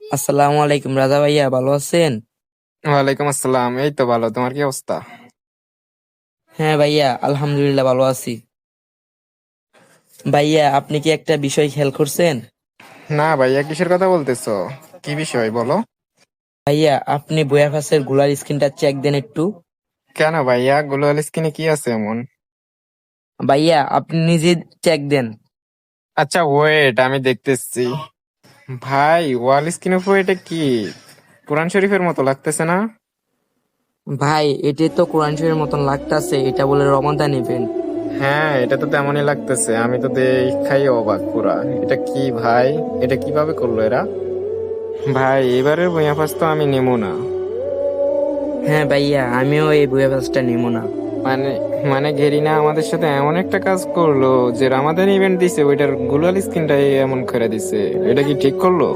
আসসালামু আলাইকুম রাজা ভাইয়া, ভালো আছেন? ওয়ালাইকুম আসসালাম। এই তো ভালো, তোমার কি অবস্থা? হ্যাঁ ভাইয়া, আলহামদুলিল্লাহ ভালো আছি। ভাইয়া, আপনি কি একটা বিষয় খেয়াল করছেন? না ভাইয়া, কিসের কথা বলতেছো? কি বিষয় বলো। ভাইয়া, আপনি বয়াফাসের গুলার স্ক্রিনটা চেক দেন একটু। কেন ভাইয়া, গ্লোবাল স্ক্রিনে কি আছে এমন? ভাইয়া, আপনি নিজে চেক দেন। আচ্ছা ওয়েট, আমি দেখতেছি। ভাই, ওয়াল স্ক্রিন উপর এটা কি কোরআন শরীফের মতো লাগতেছে না? ভাই, এটি তো কোরআন শরীফের মতন লাগতাছে, এটা বলে রমাদান ইভেন্ট। হ্যাঁ, এটা তো তেমনই লাগতেছে, আমি তো দেখাই অবাক পুরা। এটা কি ভাই, এটা কিভাবে করলো এরা? ভাই, এবারের বইয়া পাস তো আমি নেবো না। হ্যাঁ ভাইয়া, আমিও এই বয়াফাসটা নিব না। মানে মানে গেরিনা আমাদের সাথে এমন একটা কাজ করলো যে রামাদান ইভেন্ট দিছে, ওইটার গ্লোবাল স্ক্রিনটাই এমন করে দিছে। এটা কি ঠিক করলো?